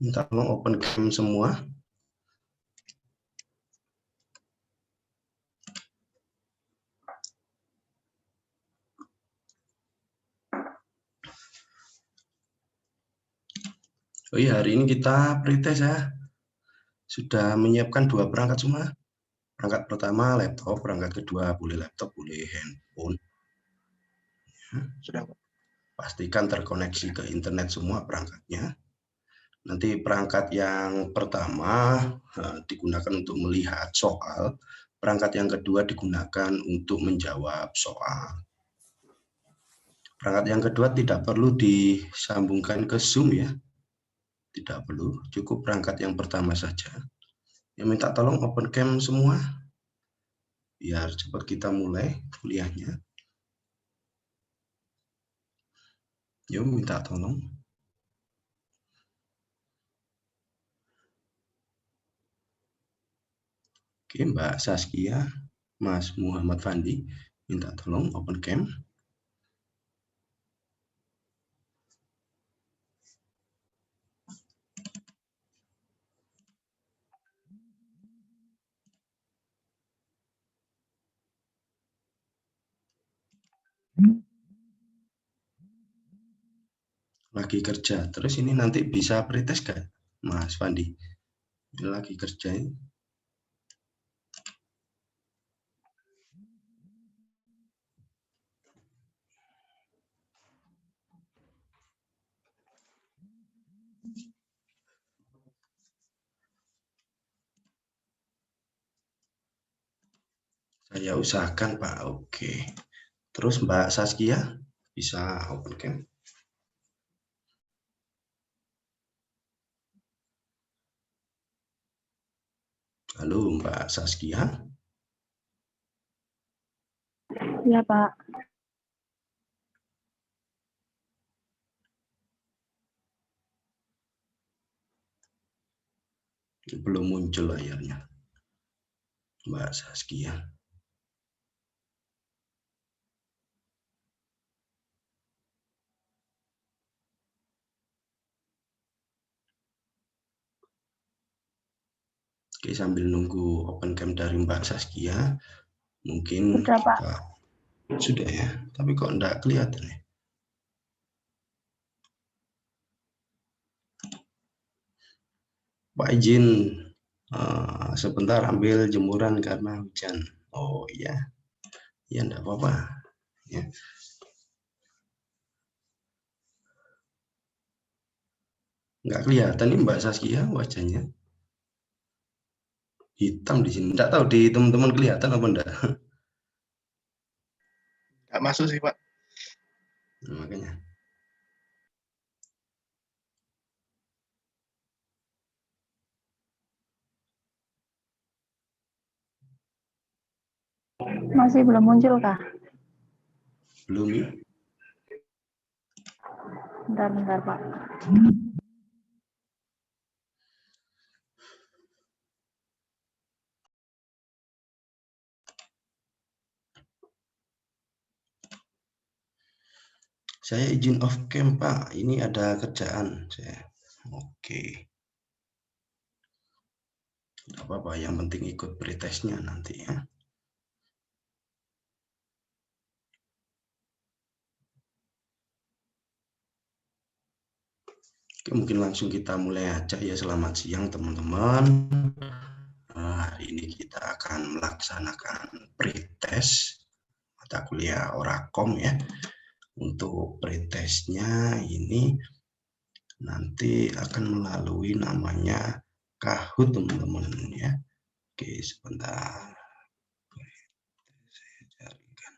Minta tolong open cam semua. Oh iya, hari ini kita pretest ya. Sudah menyiapkan 2 perangkat semua. Perangkat pertama laptop, perangkat kedua boleh laptop, boleh handphone. Sudah, Pak. Pastikan terkoneksi ke internet semua perangkatnya. Nanti perangkat yang pertama digunakan untuk melihat soal, perangkat yang kedua digunakan untuk menjawab soal. Perangkat yang kedua tidak perlu disambungkan ke Zoom ya. Tidak perlu, cukup perangkat yang pertama saja. Yang minta tolong open cam semua, biar cepat kita mulai kuliahnya. Yuk minta tolong. Oke, Mbak Saskia, Mas Muhammad Fandi, minta tolong open cam. Lagi kerja, terus ini nanti bisa pretest kan, Mas Fandi? Ini lagi kerja ini. Saya usahakan Pak, oke. Terus Mbak Saskia, bisa open cam? Halo Mbak Saskia. Iya, Pak. Belum muncul layarnya, Mbak Saskia. Oke, sambil nunggu open cam dari Mbak Saskia, mungkin Sudah, Pak. kita sudah ya, tapi kok enggak kelihatan ya? Pak izin sebentar ambil jemuran karena hujan. Oh iya, ya enggak apa-apa. Ya. Enggak kelihatan nih Mbak Saskia wajahnya. Hitam di sini. Enggak tahu di teman-teman kelihatan apa enggak? Nggak masuk sih, Pak. Nah, makanya. Masih belum muncul kah? Belum ya? Bentar, Pak. Saya izin off cam Pak, ini ada kerjaan saya. Oke. Tidak apa-apa, yang penting ikut pretestnya nanti ya. Oke, mungkin langsung kita mulai aja ya. Selamat siang teman-teman. Hari ini kita akan melaksanakan pretest mata kuliah Orakom ya. Untuk pretestnya ini nanti akan melalui namanya Kahoot teman-teman ya. Oke, sebentar. Saya carikan.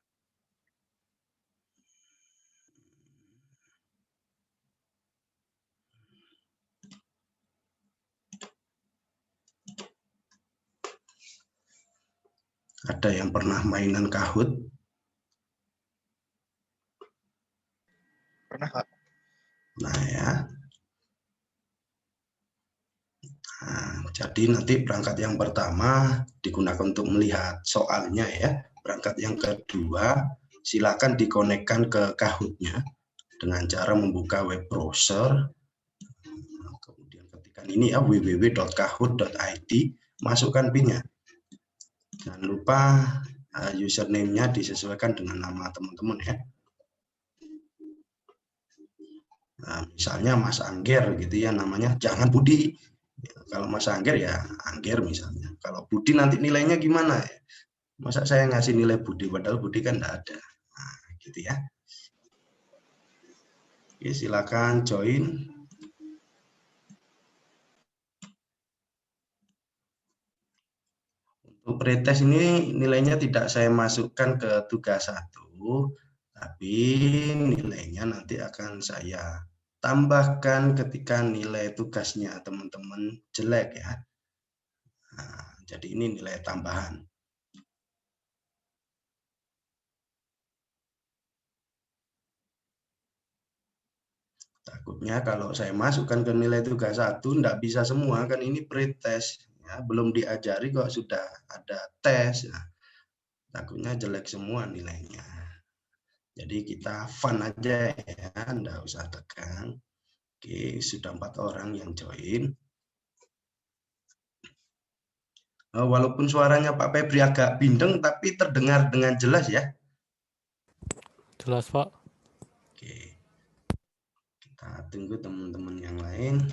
Ada yang pernah mainan Kahoot? Pernah, Pak. Nah ya. Nah, jadi nanti perangkat yang pertama digunakan untuk melihat soalnya ya. Perangkat yang kedua silakan dikonekkan ke Kahoot-nya dengan cara membuka web browser. Kemudian ketika Dan ini ya www.kahoot.id, masukkan PIN-nya. Jangan lupa username-nya disesuaikan dengan nama teman-teman ya. Nah, misalnya Mas Angger gitu ya namanya, jangan Budi. Kalau Mas Angger ya Angger misalnya. Kalau Budi nanti nilainya gimana ya? Masa saya ngasih nilai Budi padahal Budi kan enggak ada. Nah, gitu ya. Oke, silakan join. Untuk pretest ini nilainya tidak saya masukkan ke tugas 1, tapi nilainya nanti akan saya tambahkan ketika nilai tugasnya teman-teman jelek ya. Nah, jadi ini nilai tambahan. Takutnya kalau saya masukkan ke nilai tugas 1 enggak bisa semua, kan ini pretest ya, belum diajari kok sudah ada tes. Nah, takutnya jelek semua nilainya. Jadi kita fun aja ya, enggak usah tegang. Oke, sudah 4 orang yang join. Walaupun suaranya Pak Febri agak bindeng, tapi terdengar dengan jelas ya. Jelas, Pak. Oke, kita tunggu teman-teman yang lain.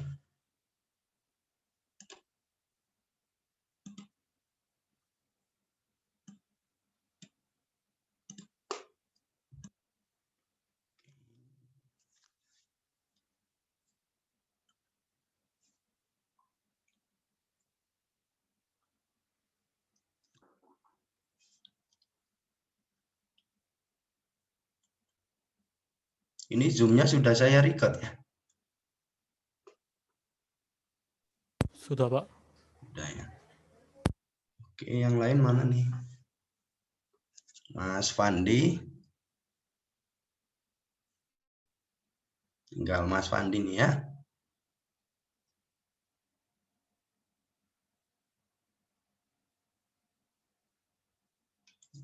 Ini Zoom-nya sudah saya record ya? Sudah, Pak. Sudah ya. Oke, yang lain mana nih? Mas Fandi. Tinggal Mas Fandi nih ya.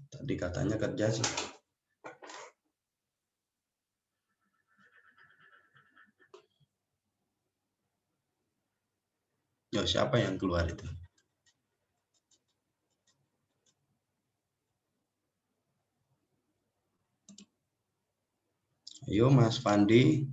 Tadi katanya kerja sih. Yo, siapa yang keluar itu? Ayo Mas Fandi.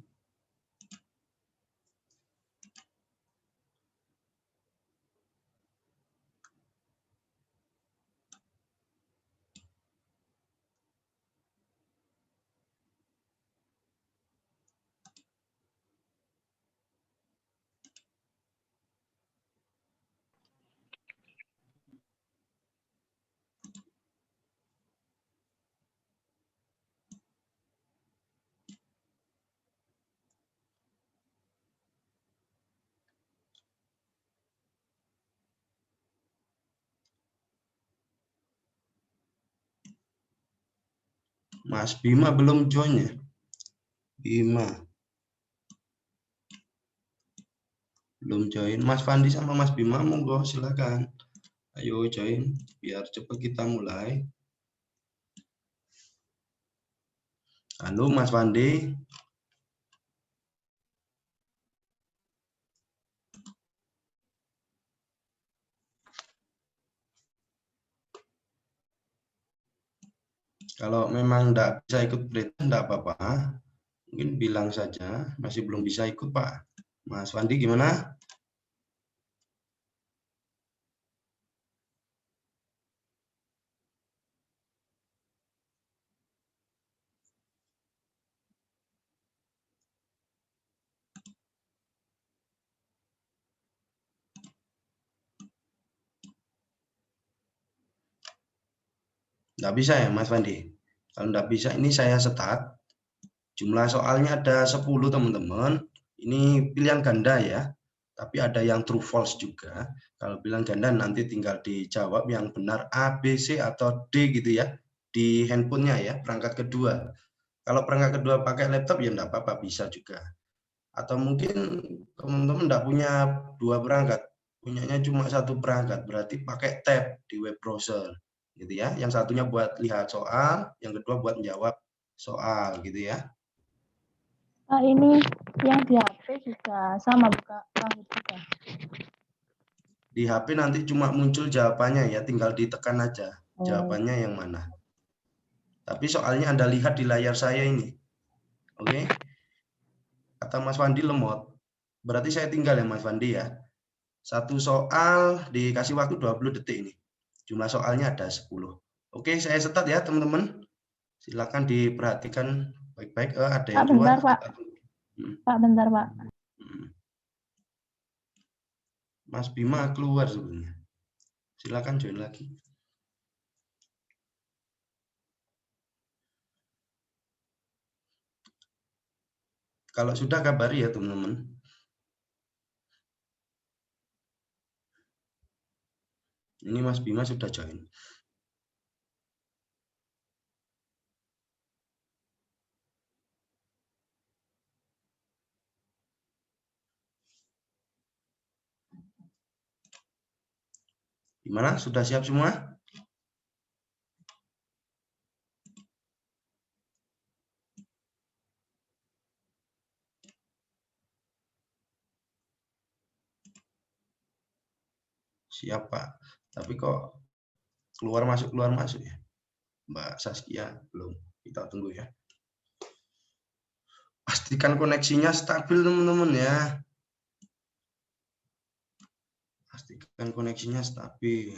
Mas Bima belum join ya? Bima. Belum join. Mas Fandi sama Mas Bima monggo silakan. Ayo join biar cepat kita mulai. Halo Mas Fandi. Kalau memang enggak bisa ikut berita enggak apa-apa. Mungkin bilang saja masih belum bisa ikut Pak. Mas Fandi gimana? Enggak bisa ya Mas Fandi? Kalau enggak bisa ini saya start. Jumlah soalnya ada 10 teman-teman. Ini pilihan ganda ya. Tapi ada yang true false juga. Kalau pilihan ganda nanti tinggal dijawab yang benar A, B, C atau D gitu ya. Di handphonenya ya, perangkat kedua. Kalau perangkat kedua pakai laptop ya enggak apa-apa, bisa juga. Atau mungkin teman-teman enggak punya 2 perangkat, punyanya cuma 1 perangkat, berarti pakai tab di web browser gitu ya. Yang satunya buat lihat soal, yang kedua buat menjawab soal gitu ya. Pak, ini yang di HP juga sama buka Kahoot juga. Di HP nanti cuma muncul jawabannya ya, tinggal ditekan aja jawabannya yang mana. Tapi soalnya Anda lihat di layar saya ini. Oke. Kata Mas Fandi lemot. Berarti saya tinggal ya Mas Fandi ya. Satu soal dikasih waktu 20 detik ini. Jumlah soalnya ada 10. Oke, saya start ya teman-teman. Silakan diperhatikan baik-baik. Ada yang Pak, keluar. bentar, Pak. Pak, bentar, Pak. Mas Bima keluar sebenarnya. Silakan join lagi. Kalau sudah kabari ya teman-teman. Ini Mas Bima sudah join. Gimana? Sudah siap semua? Siap Pak. Tapi kok keluar masuk ya. Mbak Saskia belum. Kita tunggu ya. Pastikan koneksinya stabil teman-teman ya. Pastikan koneksinya stabil.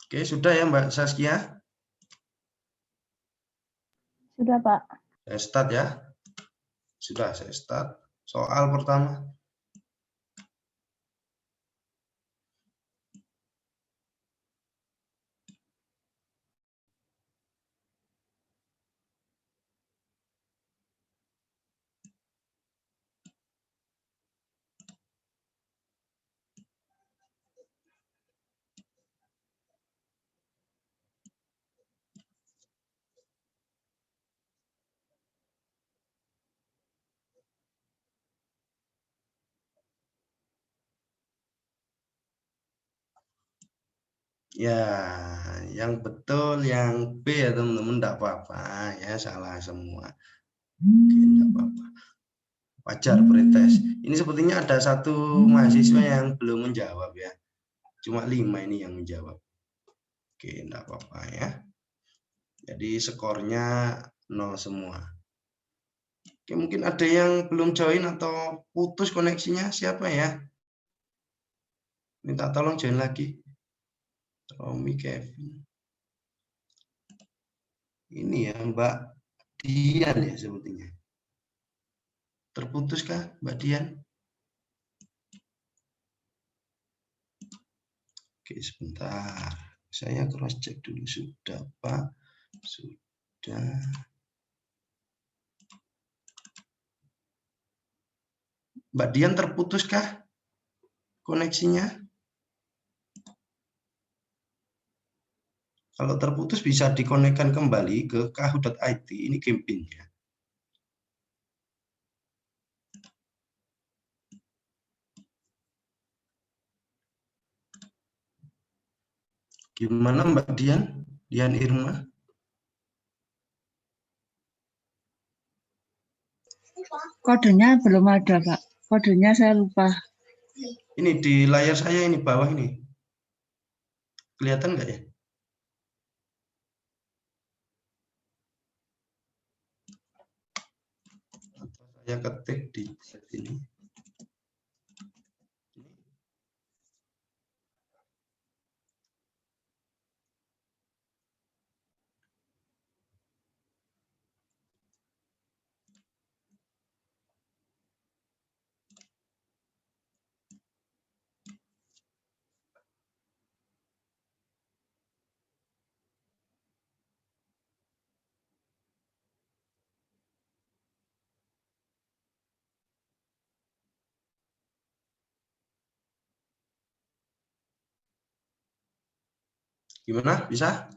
Oke, sudah ya Mbak Saskia? Sudah, Pak. Saya start ya. Sudah saya start. Soal pertama. Ya, yang betul yang B ya teman-teman, enggak apa-apa ya, salah semua. Oke, enggak apa-apa. Wajar pretest. Ini sepertinya ada satu mahasiswa yang belum menjawab ya. Cuma 5 ini yang menjawab. Oke, enggak apa-apa ya. Jadi skornya 0 semua. Oke, mungkin ada yang belum join atau putus koneksinya, siapa ya? Minta tolong join lagi. Romi Kevin. Ini ya Mbak Dian ya sepertinya. Terputuskah Mbak Dian? Oke, sebentar. Saya cross check dulu. Sudah Pak. Sudah. Mbak Dian terputuskah koneksinya? Kalau terputus bisa dikonekkan kembali ke kahoot.it. Ini campingnya. Gimana Mbak Dian? Dian Irma? Kodenya belum ada, Pak. Kodenya saya lupa. Ini di layar saya ini, bawah ini. Kelihatan nggak ya? Saya ketik di chat ini. Gimana? Bisa?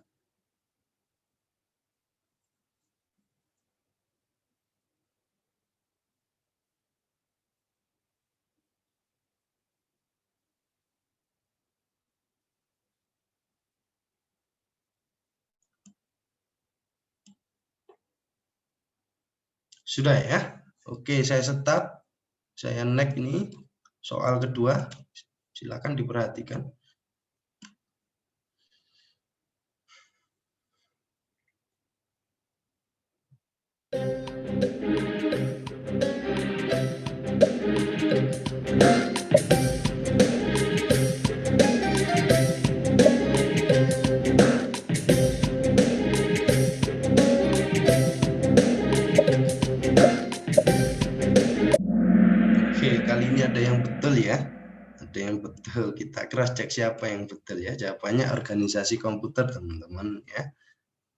Sudah ya? Oke, saya start. Saya next ini. Soal kedua. Silakan diperhatikan. Oke, kali ini ada yang betul ya. Ada yang betul. Kita cross check siapa yang betul ya. Jawabannya organisasi komputer, teman-teman ya.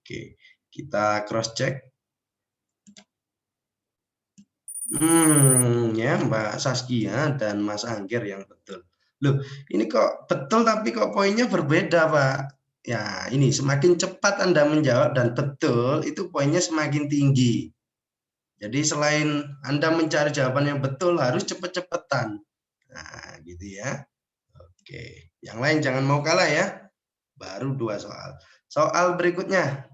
Oke, kita cross check. Ya Mbak Saskia dan Mas Angger yang betul. Loh, ini kok betul tapi kok poinnya berbeda, Pak. Ya, ini semakin cepat Anda menjawab dan betul, itu poinnya semakin tinggi. Jadi selain Anda mencari jawaban yang betul, harus cepet-cepetan. Nah, gitu ya. Oke, yang lain jangan mau kalah ya. Baru 2 soal. Soal berikutnya.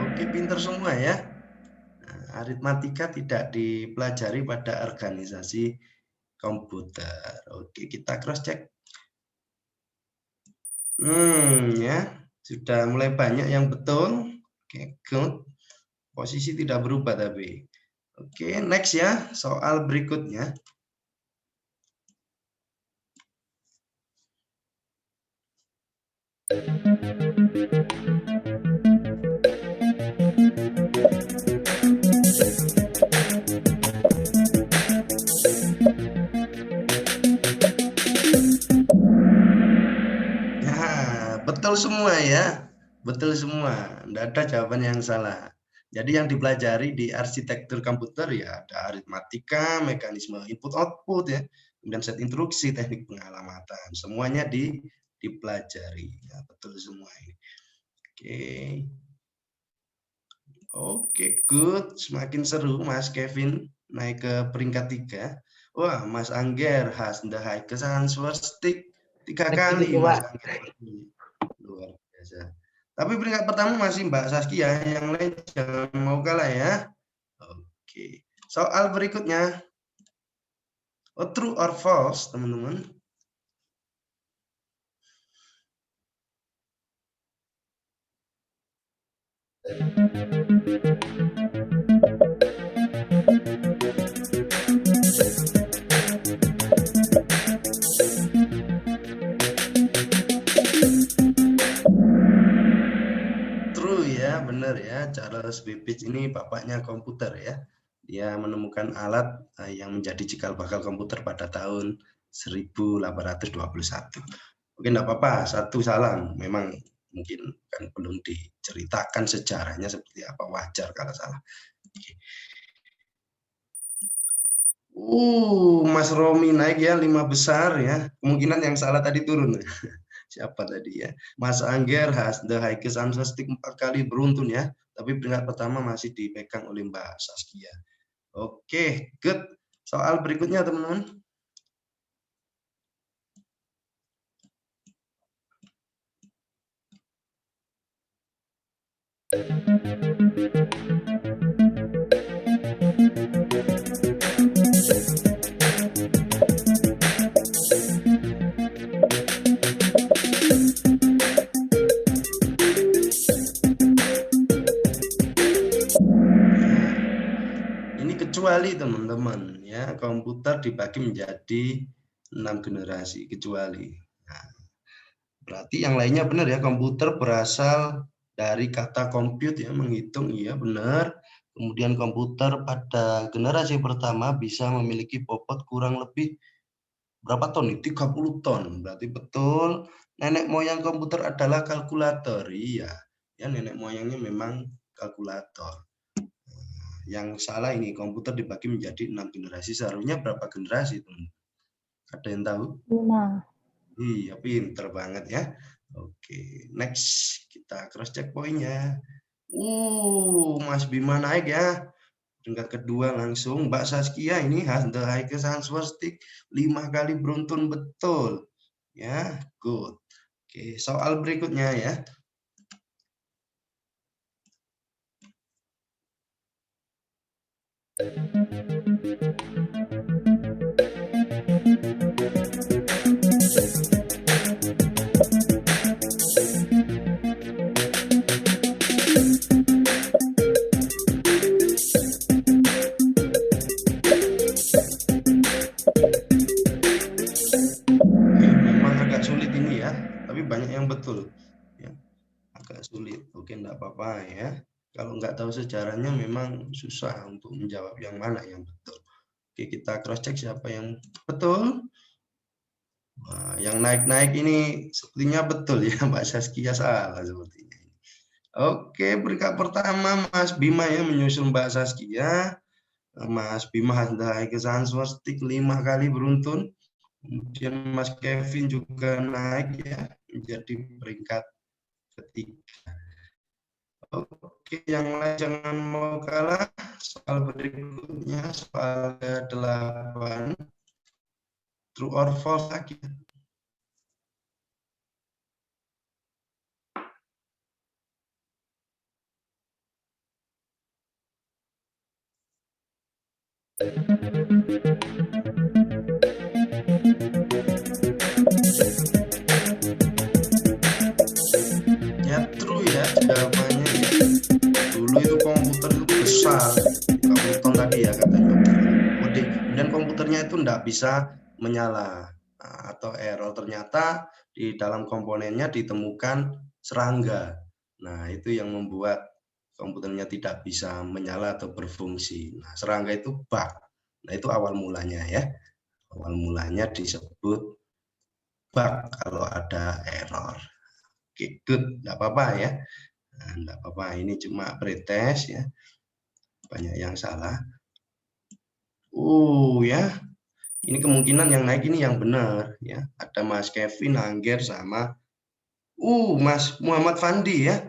Oke, pinter semua ya. Nah, aritmatika tidak dipelajari pada organisasi komputer. Oke, kita cross check. Ya, sudah mulai banyak yang betul. Oke, good. Posisi tidak berubah tapi. Oke, next ya, soal berikutnya. Nah, betul semua ya. Betul semua. Tidak ada jawaban yang salah. Jadi yang dipelajari di arsitektur komputer ya ada aritmatika, mekanisme input output ya, kemudian set instruksi, teknik pengalamatan. Semuanya dipelajari. Ya, betul semua ini. Oke. Oke, good. Semakin seru Mas Kevin naik ke peringkat 3. Wah, Mas Angger has the highest answer stick 3 kali Mas Angger. Luar biasa. Tapi peringkat pertama masih Mbak Saskia, yang lain jangan mau kalah ya. Oke. Soal berikutnya. True or false, teman-teman? True ya, benar ya. Charles Babbage ini bapaknya komputer ya. Dia menemukan alat yang menjadi cikal bakal komputer pada tahun 1821. Oke, enggak apa-apa, satu salah. Memang mungkin kan belum diceritakan sejarahnya seperti apa, wajar kalau salah. Oke. Mas Romi naik ya 5 besar ya. Kemungkinan yang salah tadi turun. Siapa tadi ya? Mas Angger has the highest answer stick 4 kali, beruntun ya. Tapi peringkat pertama masih dipegang oleh Mbak Saskia. Oke, good. Soal berikutnya teman-teman. Ini kecuali teman-teman ya, komputer dibagi menjadi 6 generasi kecuali. Nah, berarti yang lainnya benar ya, komputer berasal dari kata compute ya, menghitung, iya benar. Kemudian komputer pada generasi pertama bisa memiliki bobot kurang lebih berapa ton nih? 30 ton. Berarti betul nenek moyang komputer adalah kalkulator. Iya, ya nenek moyangnya memang kalkulator. Yang salah ini, komputer dibagi menjadi 6 generasi. Seharusnya berapa generasi, teman? Ada yang tahu? 5. Iya, pinter banget ya. Oke, next kita cross check poinnya. Mas Bima naik ya. Peringkat kedua langsung. Mbak Saskia ini has the highest answer stick 5 kali beruntun betul. Ya, good. Oke, soal berikutnya ya. Memang agak sulit ini ya, tapi banyak yang betul. Ya, agak sulit. Oke, enggak apa-apa ya. Kalau nggak tahu sejarahnya memang susah untuk menjawab yang mana yang betul. Oke, kita cross check siapa yang betul. Wah, yang naik-naik ini sepertinya betul ya, Mbak Saskia salah sepertinya. Oke, peringkat pertama Mas Bima ya menyusul Mbak Saskia. Mas Bima Handai ke answer stick 5 kali beruntun. Kemudian Mas Kevin juga naik ya menjadi peringkat ketiga. Oke, yang lain jangan mau kalah. Soal berikutnya, soal ke-8. True or false lagi. Ya true ya jawabannya ya. Dulu itu komputer itu besar, 30 ton tadi ya katanya. Kemudian komputernya itu enggak bisa menyala atau error, ternyata di dalam komponennya ditemukan serangga. Nah, itu yang membuat komputernya tidak bisa menyala atau berfungsi. Nah, serangga itu bug. Nah, itu awal mulanya ya. Awal mulanya disebut bug kalau ada error. Oke, good, enggak apa-apa ya. Nah, enggak apa-apa, ini cuma pretest ya. Banyak yang salah. Ya. Ini kemungkinan yang naik ini yang benar ya. Ada Mas Kevin, Angger sama Mas Muhammad Fandi ya.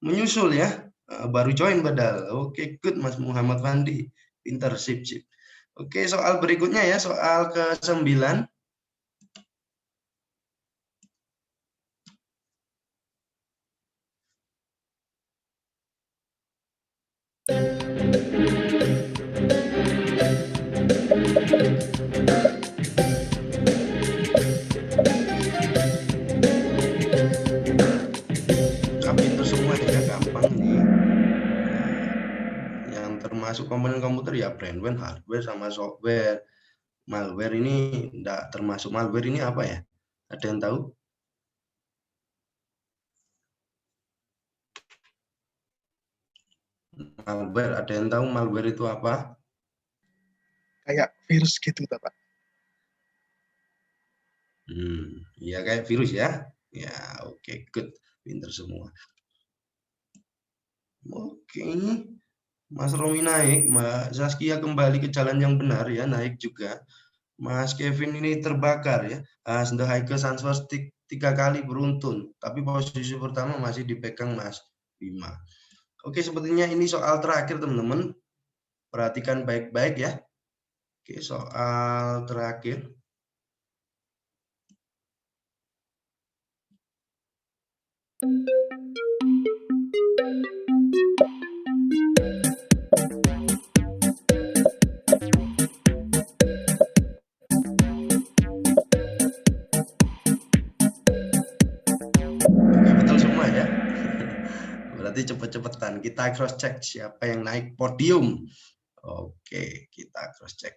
Menyusul ya. Baru join padahal. Oke, good Mas Muhammad Fandi. Pinter, sip. Oke, soal berikutnya ya, soal ke-9. Pinter semua ya, gampang nih. Yang termasuk komponen komputer ya brandware, hardware sama software. Malware ini enggak termasuk. Malware ini apa ya? Ada yang tahu? Malware, ada yang tahu malware itu apa? Kayak virus gitu, Pak. Ya kayak virus ya. Ya, oke, good. Pinter semua. Oke. Mas Romi naik, Mbak Saskia kembali ke jalan yang benar ya, naik juga. Mas Kevin ini terbakar ya. The highest answer stick 3 kali beruntun, tapi posisi pertama masih dipegang Mas Bima. Oke, sepertinya ini soal terakhir teman-teman. Perhatikan baik-baik ya. Oke, soal terakhir. Betul semua ya. Berarti cepet-cepetan. Kita cross check siapa yang naik podium. Oke, kita cross check.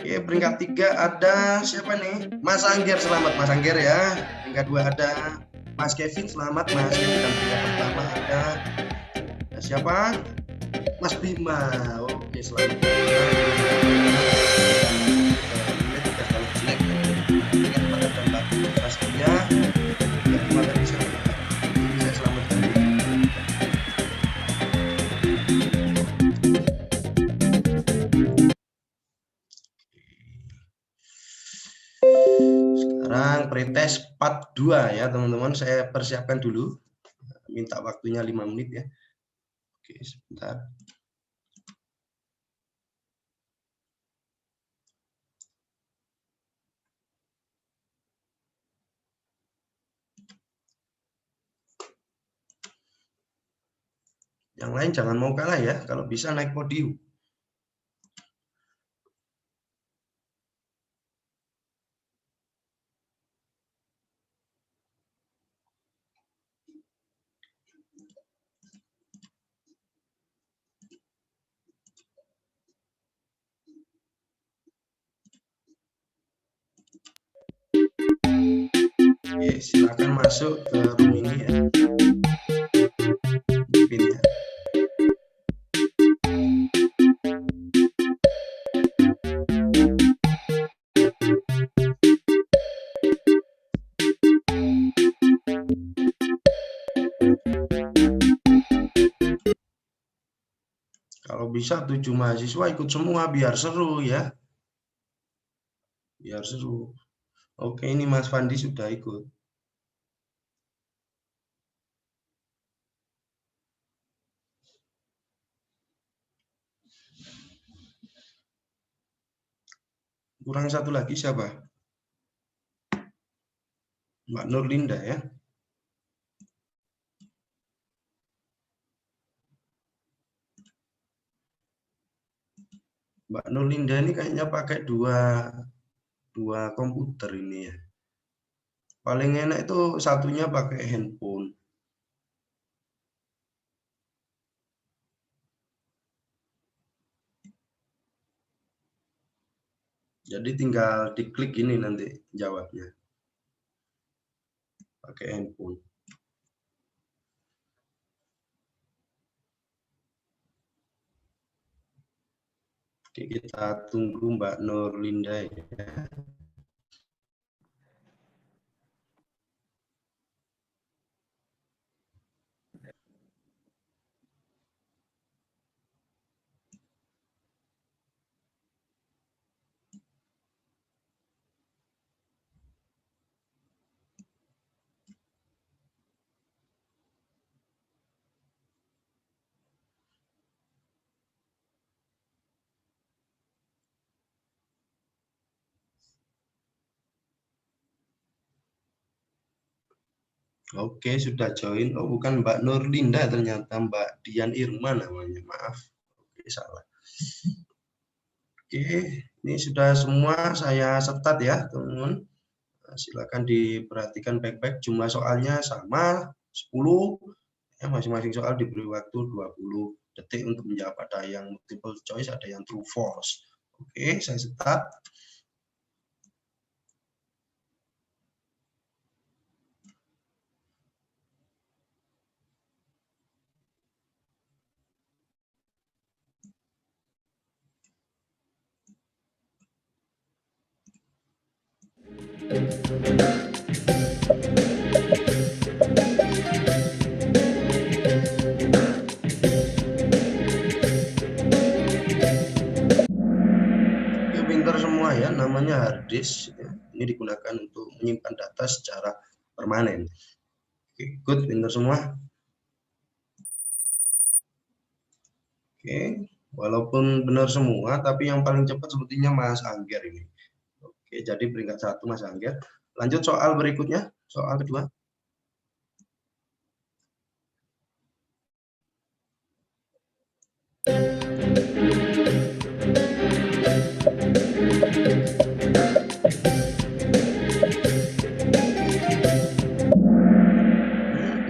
Oke, peringkat 3 ada siapa nih? Mas Angger, selamat Mas Angger ya. Peringkat 2 ada Mas Kevin, selamat Mas Kevin. Dan peringkat pertama ada siapa? Mas Bima. Oke, selamat. Mas Bima. Sekarang pretest part 2 ya teman-teman, saya persiapkan dulu. Minta waktunya 5 menit ya. Oke, sebentar. Yang lain jangan mau kalah ya, kalau bisa naik podium. Oke, silakan masuk ke room ini ya. Pin ya. Kalau bisa 7 mahasiswa ikut semua biar seru ya. Biar seru. Oke, ini Mas Fandi sudah ikut. Kurang satu lagi siapa? Mbak Nurlinda ya. Mbak Nurlinda ini kayaknya pakai dua komputer ini ya. Paling enak itu satunya pakai handphone. Jadi tinggal diklik ini nanti jawabnya. Pakai handphone. Oke, kita tunggu Mbak Nurlinda ya. Oke, sudah join. Oh, bukan Mbak Nurlinda, ternyata Mbak Dian Irma namanya. Maaf. Oke, salah. Oke, ini sudah semua saya setat ya, teman-teman. Silakan diperhatikan baik-baik. Jumlah soalnya sama 10. Ya, masing-masing soal diberi waktu 20 detik untuk menjawab. Ada yang multiple choice, ada yang true false. Oke, saya setat. Oke, pintar semua ya, namanya hard disk. Ya. Ini digunakan untuk menyimpan data secara permanen. Oke, good, pintar semua. Oke, walaupun benar semua, tapi yang paling cepat sepertinya Mas Angger ini. Oke, jadi peringkat 1 Mas Angger. Lanjut soal berikutnya, soal kedua.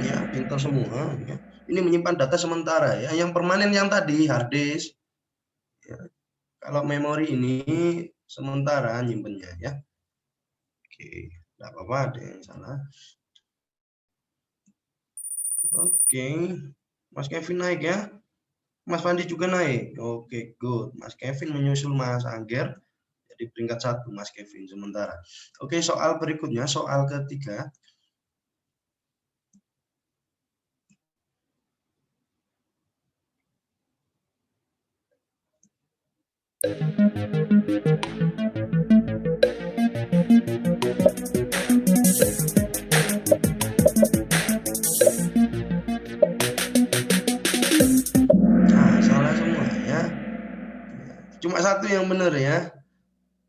Ya, pintar semua. Ya. Ini menyimpan data sementara ya. Yang permanen yang tadi hard disk. Ya. Kalau memori ini sementara nyimpennya ya. Oke, tidak apa-apa, ada yang salah. Oke, Mas Kevin naik ya. Mas Fandi juga naik. Oke, good. Mas Kevin menyusul Mas Angger. Jadi peringkat 1 Mas Kevin sementara. Oke, soal berikutnya, soal ketiga.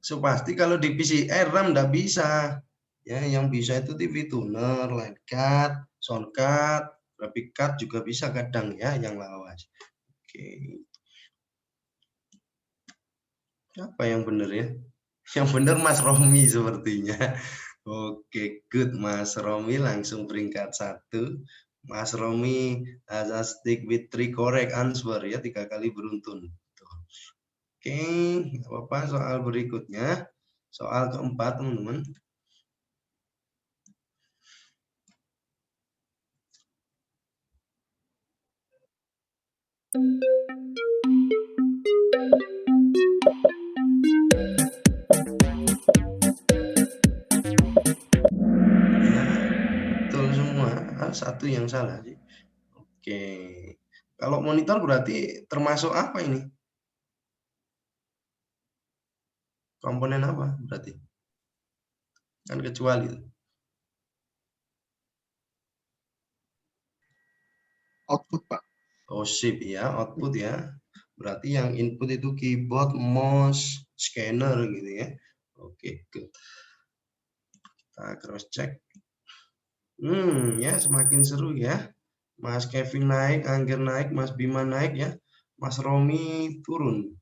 So pasti kalau di PCR RAM nggak bisa. Ya, yang bisa itu TV tuner, line card, sound card, graphic card juga bisa kadang ya yang lawas. Oke. Apa yang benar ya? Yang benar Mas Romi sepertinya. Oke, good Mas Romi langsung peringkat 1. Mas Romi stick with 3 correct answer ya, 3 kali beruntun. Oke, nggak apa-apa. Soal berikutnya, soal keempat teman-teman. Ya, betul semua. Satu yang salah sih. Oke, kalau monitor berarti termasuk apa ini? Komponen apa berarti? Kan kecuali. Output, Pak. Oh, sip ya, output ya. Berarti yang input itu keyboard, mouse, scanner gitu ya. Oke, good. Kita cross check. Ya semakin seru ya. Mas Kevin naik, Angger naik, Mas Bima naik ya. Mas Romi turun.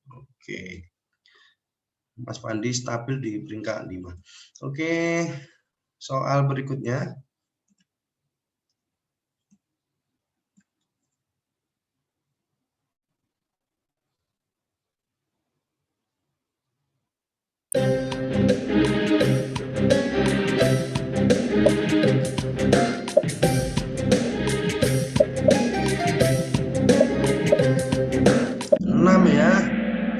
Oke. Mas Pandi stabil di peringkat 5. Oke. Soal berikutnya. Ya,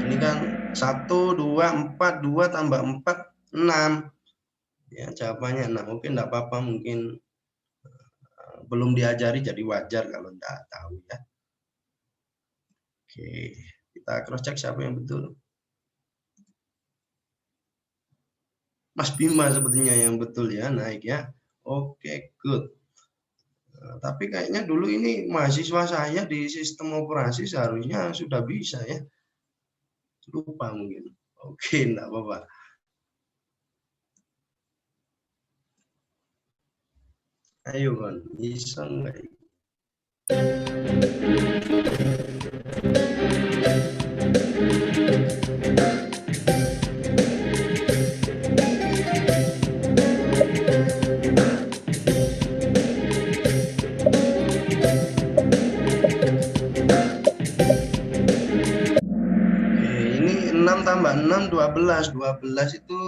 ini kan 1, 2, 4, 2 tambah 4, 6. Ya, jawabannya 6. Mungkin enggak apa-apa, mungkin belum diajari jadi wajar kalau enggak tahu ya. Oke, kita cross check siapa yang betul. Mas Bima sepertinya yang betul ya, naik ya. Oke, good. Tapi kayaknya dulu ini mahasiswa saya di sistem operasi seharusnya sudah bisa ya. Lupa mungkin. Oke, enggak apa-apa. Ayo kan, bisa enggak? Ini 6 tambah 6, 12. 12 itu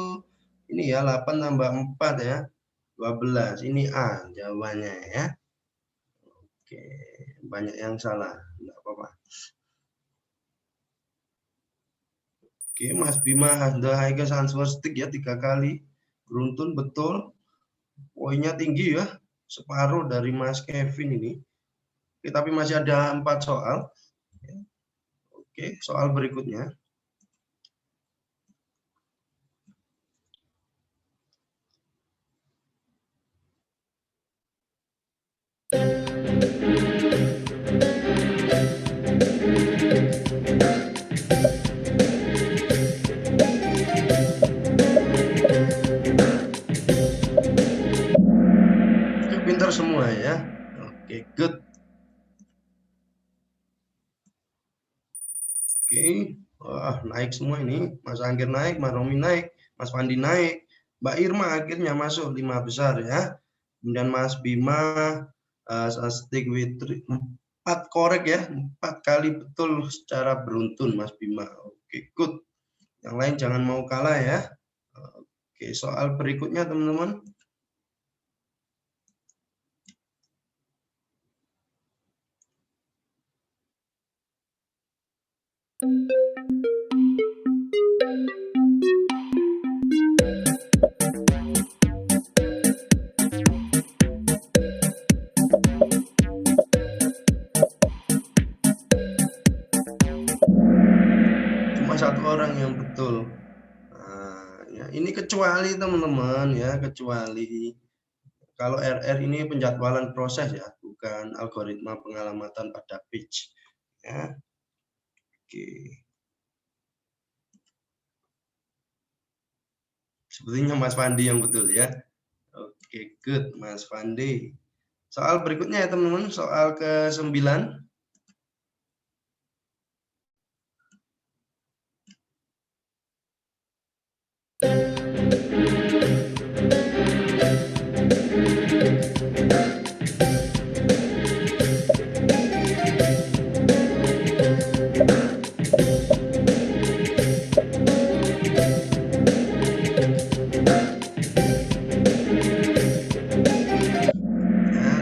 ini ya, 8 tambah 4 ya. 12. Ini A jawabannya ya. Oke, banyak yang salah. Enggak apa-apa. Oke, Mas Bima the highest answer stick ya, 3 kali. Beruntun betul. Poinnya tinggi ya. Separuh dari Mas Kevin ini. Oke, tapi masih ada 4 soal. Oke, soal berikutnya. Pintar semua ya. Oke, good. Oke, wah naik semua ini. Mas Angger naik, Mas Romi naik, Mas Pandi naik, Mbak Irma akhirnya masuk 5 besar ya. Kemudian Mas Bima stick with 4 korek ya, 4 kali betul secara beruntun Mas Bima. Oke, good. Yang lain jangan mau kalah ya. Oke, soal berikutnya teman-teman. Cuma 1 orang yang betul. Ya, ini kecuali teman-teman ya, kecuali kalau RR ini penjadwalan proses ya, bukan algoritma pengalamatan pada page. Ya. Oke. Sepertinya Mas Fandi yang betul ya. Oke, good Mas Fandi. Soal berikutnya ya teman-teman, soal ke-9.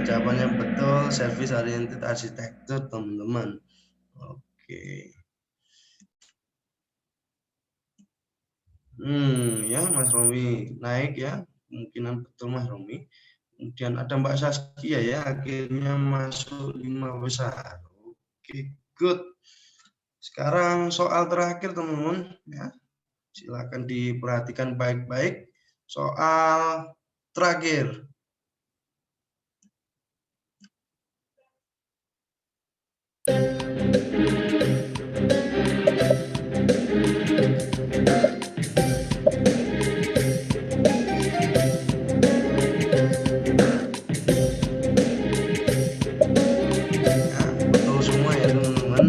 Jawabannya betul, service oriented architecture teman-teman. Oke. Ya Mas Romi naik ya, kemungkinan betul Mas Romi. Kemudian ada Mbak Saskia ya, akhirnya masuk 5 besar. Oke, good. Sekarang soal terakhir teman-teman ya. Silakan diperhatikan baik-baik. Soal terakhir. Betul semua ya teman-teman.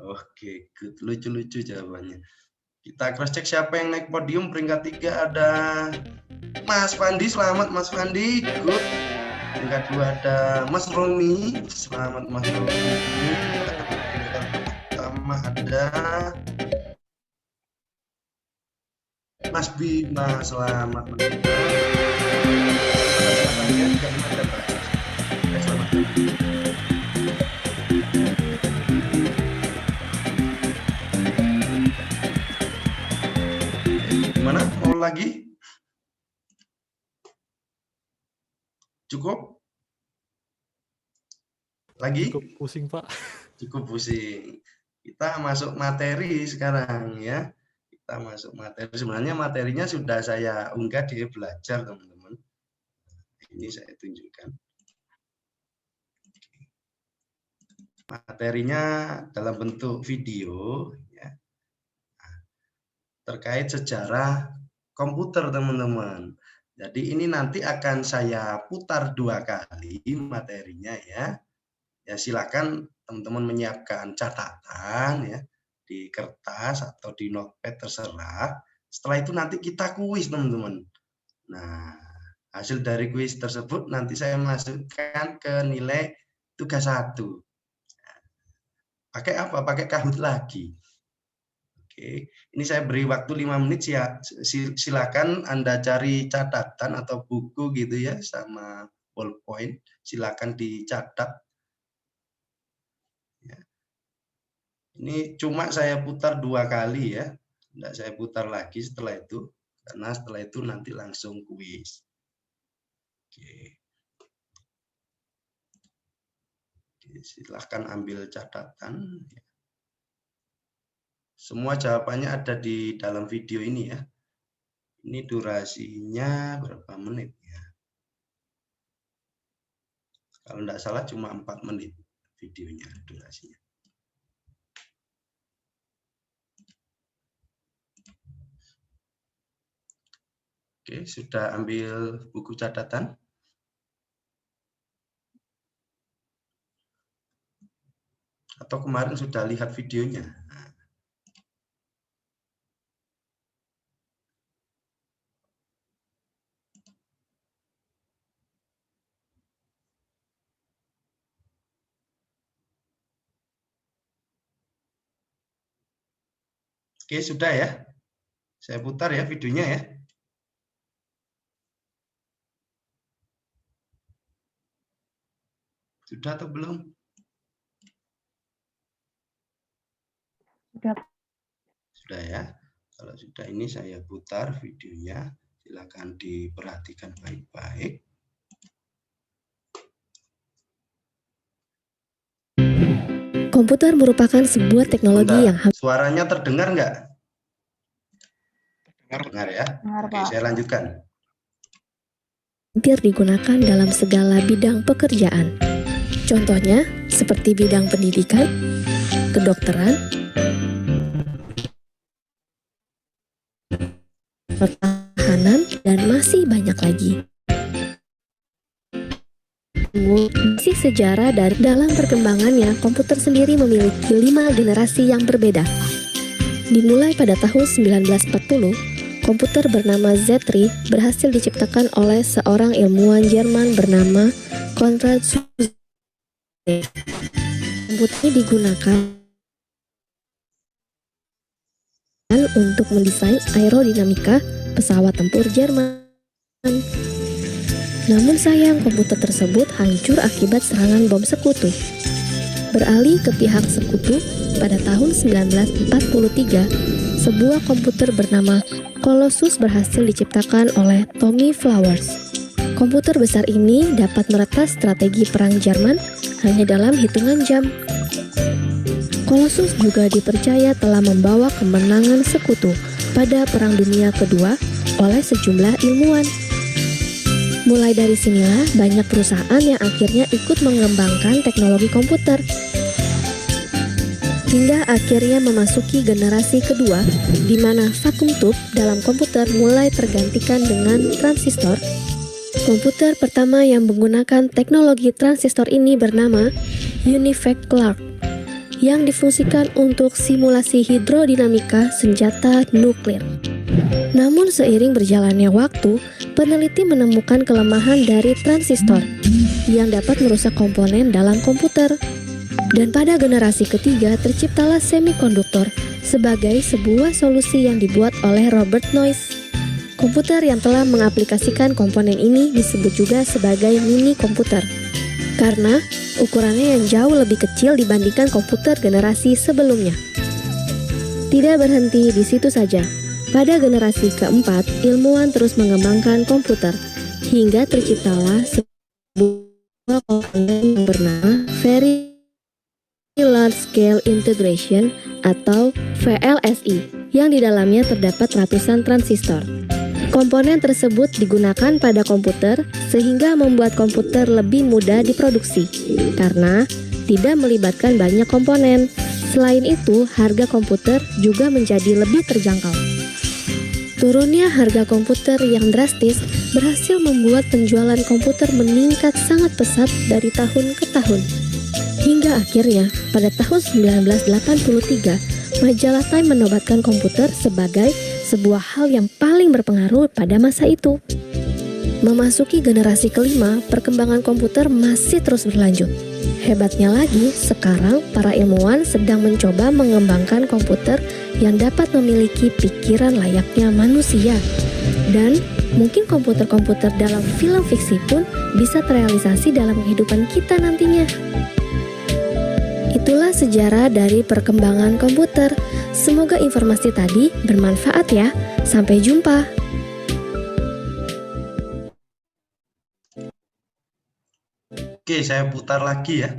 Oke, good. Lucu-lucu jawabannya. Kita cross check siapa yang naik podium. Peringkat 3 ada Mas Fandi. Selamat Mas Fandi. Good. Peringkat 2 ada Mas Romi. Selamat Mas Romi. Peringkat pertama ada Mas Bima. Selamat Mas Bima. Gimana? Mau lagi? Cukup? Lagi? Cukup pusing, Pak. Cukup pusing. Kita masuk materi sekarang ya. Kita masuk materi. Sebenarnya materinya sudah saya unggah di belajar teman-teman. Ini saya tunjukkan. Materinya dalam bentuk video ya. Terkait sejarah komputer teman-teman. Jadi ini nanti akan saya putar 2 kali materinya ya. Ya silakan teman-teman menyiapkan catatan ya di kertas atau di notepad terserah. Setelah itu nanti kita kuis teman-teman. Nah, hasil dari kuis tersebut nanti saya masukkan ke nilai tugas 1. Pakai apa? Pakai Kahoot lagi. Oke, ini saya beri waktu 5 menit ya. Silakan Anda cari catatan atau buku gitu ya sama ballpoint. Silakan dicatat. Ya. Ini cuma saya putar 2 kali ya. Tidak saya putar lagi setelah itu. Karena setelah itu nanti langsung kuis. Oke. Silahkan ambil catatan. Semua jawabannya ada di dalam video ini ya. Ini durasinya berapa menit ya? Kalau tidak salah cuma 4 menit videonya durasinya. Oke, sudah ambil buku catatan? Atau kemarin sudah lihat videonya? Oke, sudah ya. Saya putar ya videonya ya. Sudah atau belum? Sudah ya. Kalau sudah ini saya putar videonya. Silakan diperhatikan baik-baik. Komputer merupakan sebuah teknologi yang suaranya terdengar nggak? Dengar ya. Dengar, Oke, Pak. saya lanjutkan. hampir digunakan dalam segala bidang pekerjaan. Contohnya seperti bidang pendidikan, kedokteran, pertahanan, dan masih banyak lagi. Masih sejarah dari dalam perkembangannya, komputer sendiri memiliki 5 generasi yang berbeda. Dimulai pada tahun 1940, komputer bernama Z3 berhasil diciptakan oleh seorang ilmuwan Jerman bernama Konrad Zuse. Komputer ini digunakan untuk mendesain aerodinamika pesawat tempur Jerman. Namun sayang, komputer tersebut hancur akibat serangan bom sekutu. Beralih ke pihak sekutu, pada tahun 1943, sebuah komputer bernama Colossus berhasil diciptakan oleh Tommy Flowers. Komputer besar ini dapat meretas strategi perang Jerman hanya dalam hitungan jam. Colossus juga dipercaya telah membawa kemenangan sekutu pada Perang Dunia Kedua oleh sejumlah ilmuwan. Mulai dari sinilah banyak perusahaan yang akhirnya ikut mengembangkan teknologi komputer. Hingga akhirnya memasuki generasi kedua, di mana vacuum tube dalam komputer mulai tergantikan dengan transistor. Komputer pertama yang menggunakan teknologi transistor ini bernama Univac Clark, yang difungsikan untuk simulasi hidrodinamika senjata nuklir. Namun seiring berjalannya waktu, peneliti menemukan kelemahan dari transistor yang dapat merusak komponen dalam komputer. Dan pada generasi ketiga terciptalah semikonduktor sebagai sebuah solusi yang dibuat oleh Robert Noyce. Komputer yang telah mengaplikasikan komponen ini disebut juga sebagai mini komputer, karena ukurannya yang jauh lebih kecil dibandingkan komputer generasi sebelumnya. Tidak berhenti di situ saja. Pada generasi keempat, ilmuwan terus mengembangkan komputer, hingga terciptalah sebuah komponen yang bernama Very Large Scale Integration atau VLSI, yang di dalamnya terdapat ratusan transistor. Komponen tersebut digunakan pada komputer sehingga membuat komputer lebih mudah diproduksi karena tidak melibatkan banyak komponen. Selain itu, harga komputer juga menjadi lebih terjangkau. Turunnya harga komputer yang drastis berhasil membuat penjualan komputer meningkat sangat pesat dari tahun ke tahun. Hingga akhirnya, pada tahun 1983, majalah Time menobatkan komputer sebagai sebuah hal yang paling berpengaruh pada masa itu. Memasuki generasi kelima, perkembangan komputer masih terus berlanjut. Hebatnya lagi, sekarang para ilmuwan sedang mencoba mengembangkan komputer yang dapat memiliki pikiran layaknya manusia. Dan mungkin komputer-komputer dalam film fiksi pun bisa terrealisasi dalam kehidupan kita nantinya. Itulah sejarah dari perkembangan komputer. Semoga informasi tadi bermanfaat ya. Sampai jumpa. Oke, saya putar lagi ya.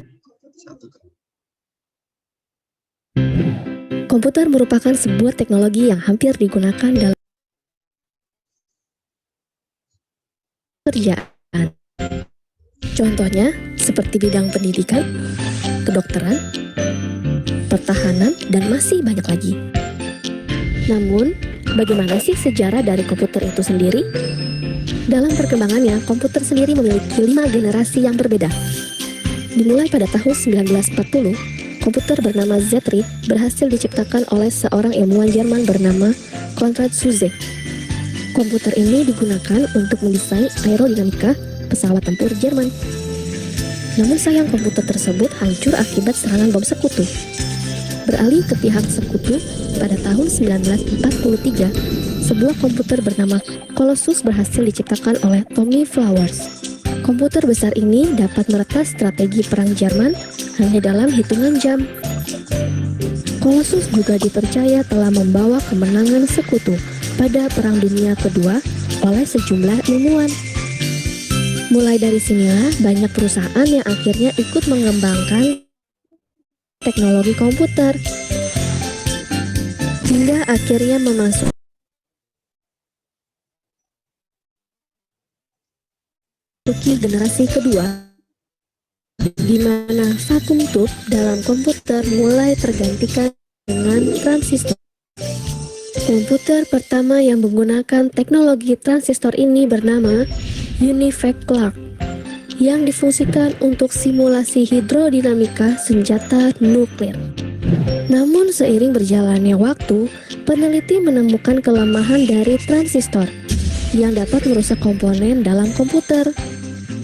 Komputer merupakan sebuah teknologi yang hampir digunakan dalam pekerjaan. Contohnya seperti bidang pendidikan, kedokteran, pertahanan, dan masih banyak lagi. Namun, bagaimana sih sejarah dari komputer itu sendiri? Dalam perkembangannya, komputer sendiri memiliki 5 generasi yang berbeda. Dimulai pada tahun 1940, komputer bernama Z3 berhasil diciptakan oleh seorang ilmuwan Jerman bernama Konrad Zuse. Komputer ini digunakan untuk mendesain aerodinamika pesawat tempur Jerman. Namun sayang, komputer tersebut hancur akibat serangan bom sekutu. Beralih ke pihak sekutu, pada tahun 1943, sebuah komputer bernama Colossus berhasil diciptakan oleh Tommy Flowers. Komputer besar ini dapat meretas strategi perang Jerman hanya dalam hitungan jam. Colossus juga dipercaya telah membawa kemenangan sekutu pada Perang Dunia Kedua oleh sejumlah ilmuwan. Mulai dari sinilah banyak perusahaan yang akhirnya ikut mengembangkan teknologi komputer, hingga akhirnya memasuki generasi kedua, di mana vakum tube dalam komputer mulai tergantikan dengan transistor. Komputer pertama yang menggunakan teknologi transistor ini bernama UNIVAC Clark, yang difungsikan untuk simulasi hidrodinamika senjata nuklir. Namun seiring berjalannya waktu, peneliti menemukan kelemahan dari transistor yang dapat merusak komponen dalam komputer.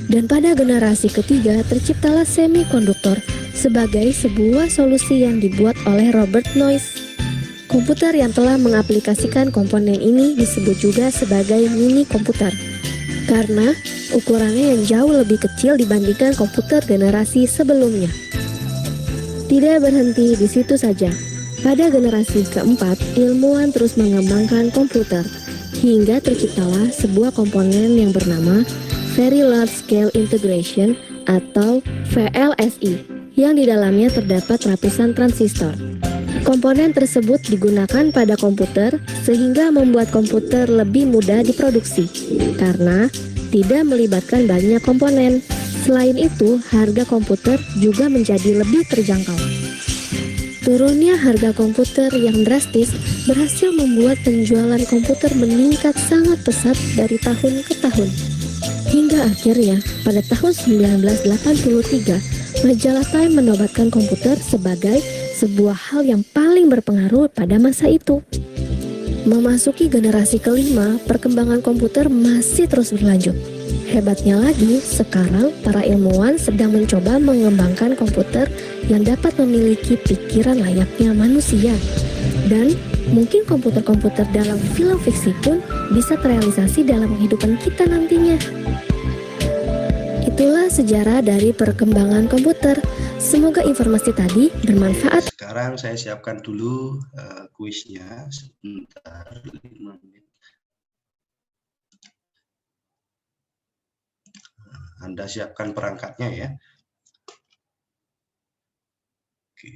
Dan pada generasi ketiga terciptalah semikonduktor sebagai sebuah solusi yang dibuat oleh Robert Noyce. Komputer yang telah mengaplikasikan komponen ini disebut juga sebagai mini komputer karena ukurannya yang jauh lebih kecil dibandingkan komputer generasi sebelumnya. Tidak berhenti di situ saja. Pada generasi keempat, ilmuwan terus mengembangkan komputer hingga terciptalah sebuah komponen yang bernama Very Large Scale Integration atau VLSI, yang di dalamnya terdapat lapisan transistor. Komponen tersebut digunakan pada komputer sehingga membuat komputer lebih mudah diproduksi karena tidak melibatkan banyak komponen. Selain itu, harga komputer juga menjadi lebih terjangkau. Turunnya harga komputer yang drastis berhasil membuat penjualan komputer meningkat sangat pesat dari tahun ke tahun. Hingga akhirnya, pada tahun 1983, majalah Time menobatkan komputer sebagai sebuah hal yang paling berpengaruh pada masa itu. Memasuki generasi kelima, perkembangan komputer masih terus berlanjut. Hebatnya lagi, sekarang para ilmuwan sedang mencoba mengembangkan komputer yang dapat memiliki pikiran layaknya manusia. Dan mungkin komputer-komputer dalam film fiksi pun bisa terrealisasi dalam kehidupan kita nantinya. Itulah sejarah dari perkembangan komputer. Semoga informasi tadi bermanfaat. Sekarang saya siapkan dulu kuisnya sebentar, 5 menit. Anda siapkan perangkatnya ya. Oke.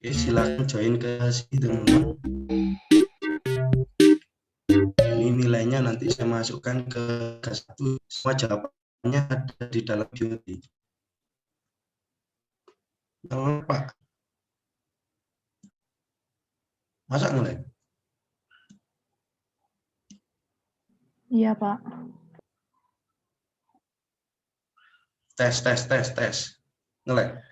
Oke, silakan join ke sini teman-teman. Ini nilainya nanti saya masukkan ke satu. Semua jawabannya ada di dalam video ini. Jangan Pak. Masa mulai? Iya, Pak. Tes. Ngelek.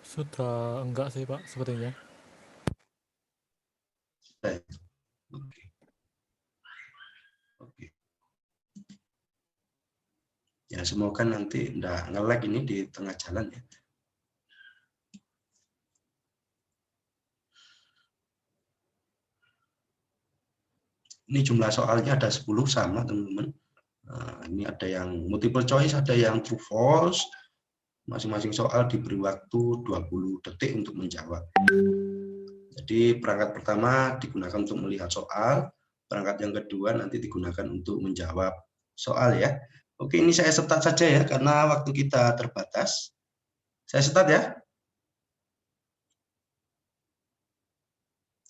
Sudah enggak sih Pak, sepertinya. Oke. Ya semoga nanti enggak nge-lag ini di tengah jalan ya. Ini jumlah soalnya ada 10 sama teman-teman. Nah, ini ada yang multiple choice, ada yang true false. Masing-masing soal diberi waktu 20 detik untuk menjawab. Jadi perangkat pertama digunakan untuk melihat soal, perangkat yang kedua nanti digunakan untuk menjawab soal ya. Oke, ini saya start saja ya karena waktu kita terbatas. Saya start ya.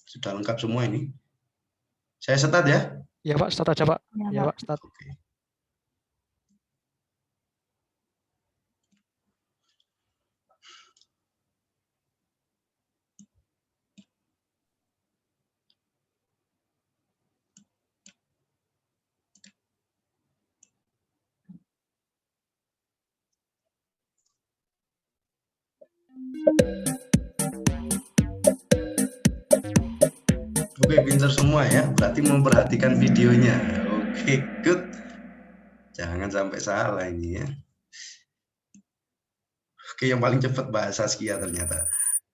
Sudah lengkap semua ini. Saya start ya. Ya Pak, start aja Pak. Ya, Ya Pak. Pak, start. Oke. Oke, pintar semua ya. Berarti memperhatikan videonya. Oke, good. Jangan sampai salah ini ya. Oke, yang paling cepat bahasa Saskia ternyata.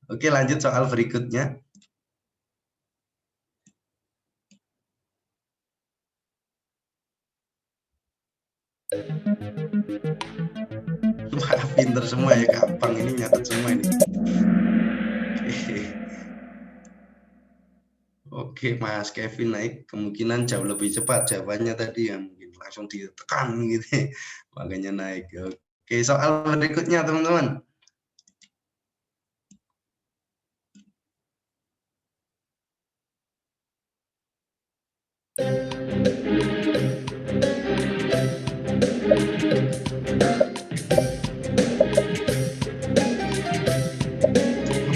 Oke, lanjut soal berikutnya. Wah, pinter semua ya, gampang ini nyatet semua ini. Oke, Mas Kevin naik, kemungkinan jauh lebih cepat jawabannya tadi ya, mungkin langsung ditekan gitu, makanya naik. Oke, soal berikutnya teman-teman.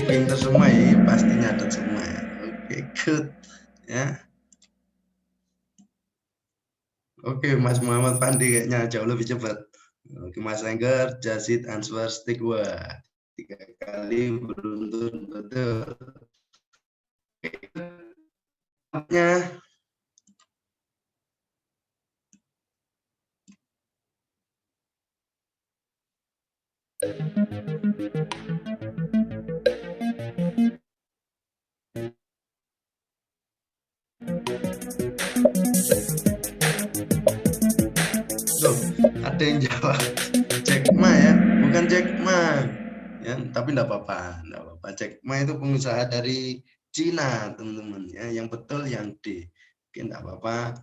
Pinter semua ya, pasti nyatet semua ya. Oke, good ya. Oke, Mas Muhammad Pandi kayaknya jauh lebih cepat. Oke, Mas Enggar, Jazid, answer stick. Wah, 3 kali beruntun betul. Oke. Loh, ada yang jawab Jack Ma ya, bukan Jack Ma ya, tapi enggak apa-apa, Jack Ma itu pengusaha dari Cina teman-teman ya, yang betul yang D. Oke, enggak apa-apa.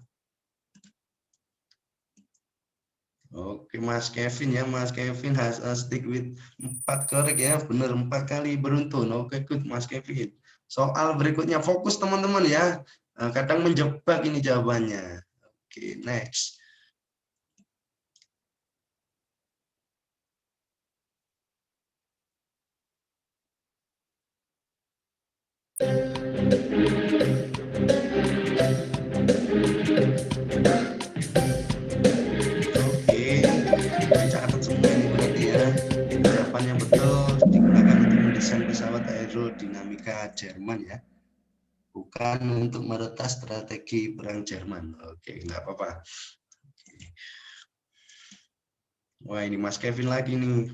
Oke, Mas Kevin ya, Mas Kevin has a stick with 4 korek ya, benar 4 kali beruntun. Oke, good Mas Kevin. Soal berikutnya fokus teman-teman ya, kadang menjebak ini jawabannya. Oke, next. Catat semua ini berarti ya. Jawaban yang betul digunakan untuk mendesain pesawat aerodinamika Jerman ya, bukan untuk meretas strategi perang Jerman. Oke, nggak apa-apa. Wah, ini Mas Kevin lagi nih,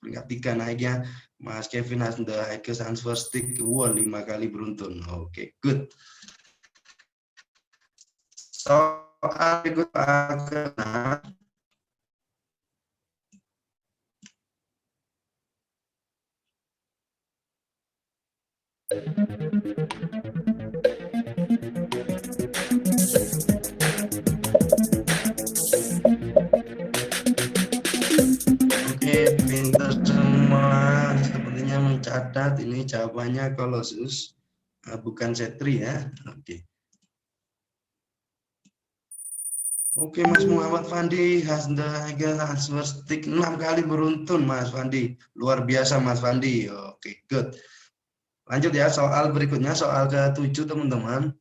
peringkat 3 naiknya. Mas Kevin has the highest answer stick. Wah, 5 kali beruntun. Oke, good. Soal berikut agak. Oke, pintar semua. Sepertinya mencatat ini jawabannya Colossus, bukan Setri ya. Oke. Oke, Mas Muhammad Fandi has the answer stick 6 kali beruntun, Mas Fandi. Luar biasa, Mas Fandi. Oke, good. Lanjut ya, soal berikutnya, soal ke-7, teman-teman.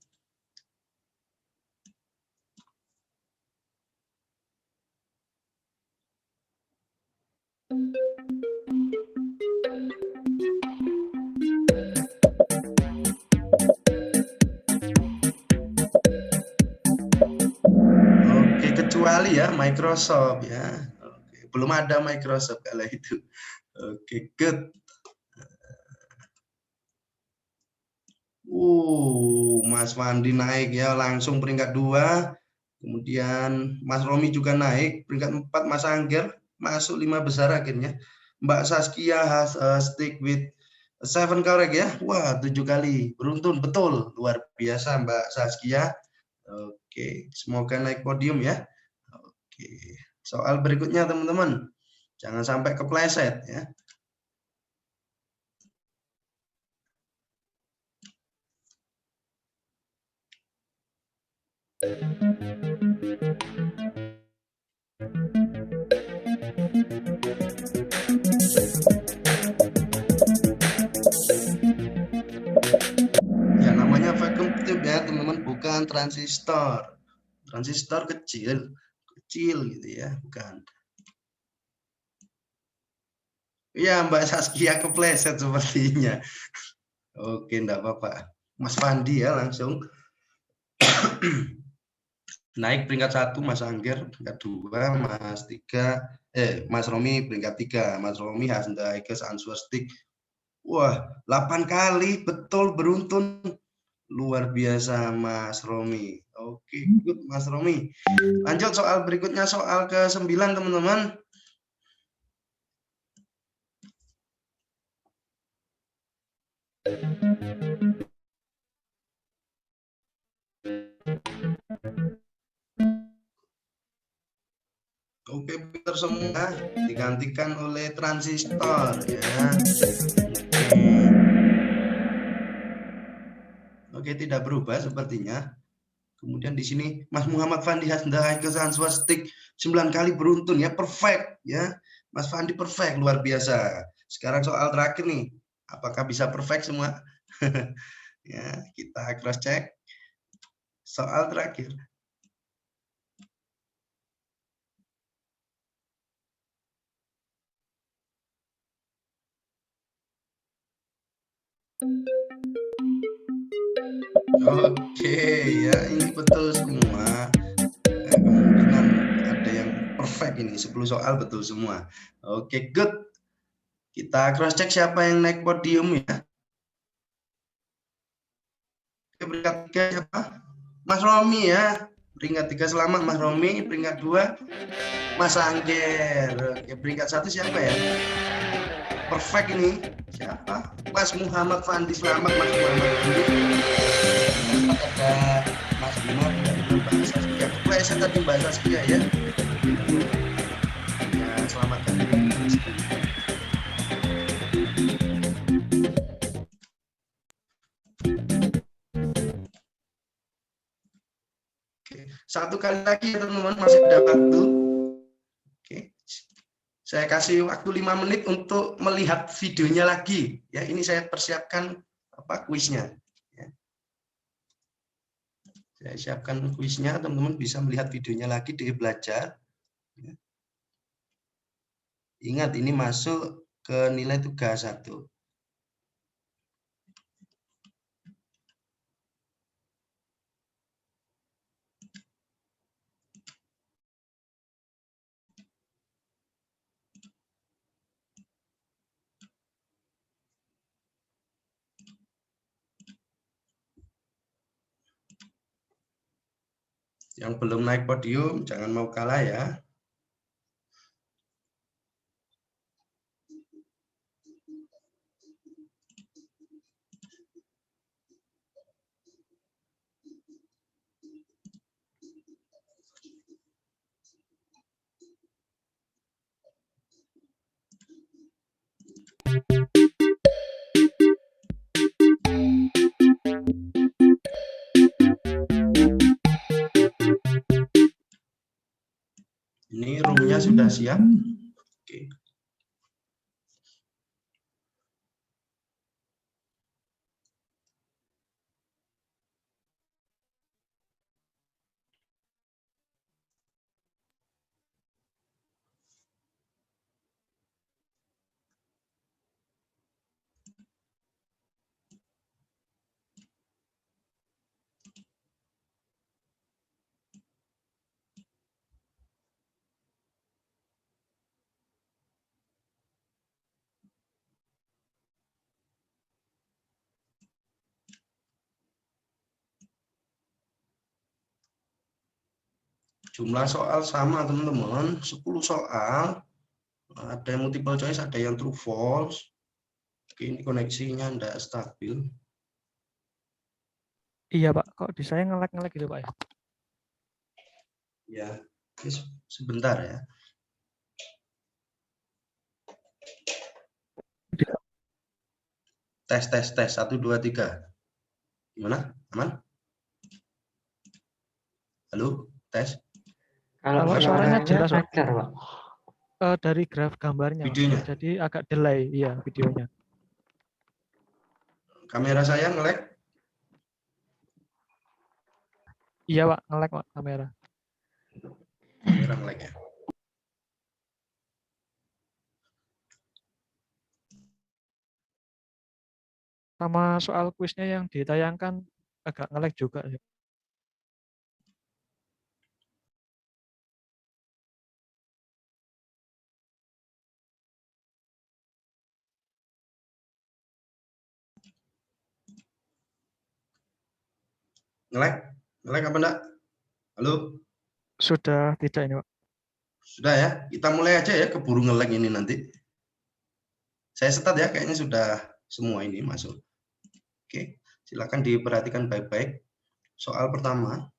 Oke, kecuali ya Microsoft ya. Oke, belum ada Microsoft kala itu. Oke, good. Mas Fandi naik ya, langsung peringkat 2. Kemudian Mas Romi juga naik, peringkat 4 Mas Angger, masuk 5 besar akhirnya. Mbak Saskia has stick with 7 korek ya. Wah, 7 kali beruntun, betul. Luar biasa Mbak Saskia. Oke, semoga naik podium ya. Oke, soal berikutnya teman-teman. Jangan sampai kepleset ya. Ya, namanya vacuum tube ya teman-teman, bukan transistor. Transistor kecil gitu ya, bukan. Ya, Mbak Saskia kepleset sepertinya. Oke, enggak apa-apa. Mas Fandi ya langsung. Naik peringkat 1 Mas Angger, peringkat 2 Mas Romi peringkat 3. Mas Romi has the highest answer stick. Wah, 8 kali betul beruntun. Luar biasa Mas Romi. Oke, good Mas Romi. Lanjut soal berikutnya, soal ke-9 teman-teman. Oke, pinter semua, digantikan oleh transistor ya. Oke, tidak berubah sepertinya. Kemudian di sini Mas Muhammad Fandi Hasdai kesan swastik 9 kali beruntun ya, perfect ya. Mas Fandi perfect, luar biasa. Sekarang soal terakhir nih, apakah bisa perfect semua? Ya, kita cross check. Soal terakhir. Oke, ya ini betul semua. Kemungkinan ada yang perfect ini, 10 soal betul semua. Oke, good. Kita cross check siapa yang naik podium ya. Oke, peringkat 3 siapa? Mas Romi ya. Peringkat 3 selamat Mas Romi, peringkat 2 Mas Angger. Oke, peringkat 1 siapa ya? Perfect ini. Siapa? Mas Muhammad Fandi, selamat Mas Muhammad Fandi. Ada Mas Bima dari bahasa Skia. Saya tadi bahasa Skia ya. Ya, selamat datang. Oke, satu kali lagi ya teman-teman, masih ada waktu. Oke. Saya kasih waktu 5 menit untuk melihat videonya lagi. Ya, ini saya persiapkan kuisnya. Ya. Saya siapkan kuisnya, teman-teman bisa melihat videonya lagi di belajar. Ya. Ingat, ini masuk ke nilai tugas 1. Yang belum naik podium, jangan mau kalah ya. Ini roomnya sudah siap. Oke. Jumlah soal sama teman-teman, 10 soal. Ada yang multiple choice, ada yang true false. Oke, ini koneksinya tidak stabil. Iya Pak, kok di saya nge-lag gitu Pak ya? Ya, sebentar ya. Tes, 1, 2, 3. Gimana? Aman? Halo, tes. Kalau suaranya jelas Pak. lancar, Pak. Dari graf gambarnya, Videonya? jadi agak delay, iya videonya. Kamera saya nge-lag? Iya Pak, nge-lag Pak kamera. Kamera nge-lag ya. Sama soal kuisnya yang ditayangkan agak nge-lag juga. Nge-lag? Nge-lag apa enggak? Halo? Sudah tidak ini, Pak. Sudah ya? Kita mulai aja ya, keburu nge-lag ini nanti. Saya start ya, kayaknya sudah semua ini masuk. Oke, silakan diperhatikan baik-baik. Soal pertama.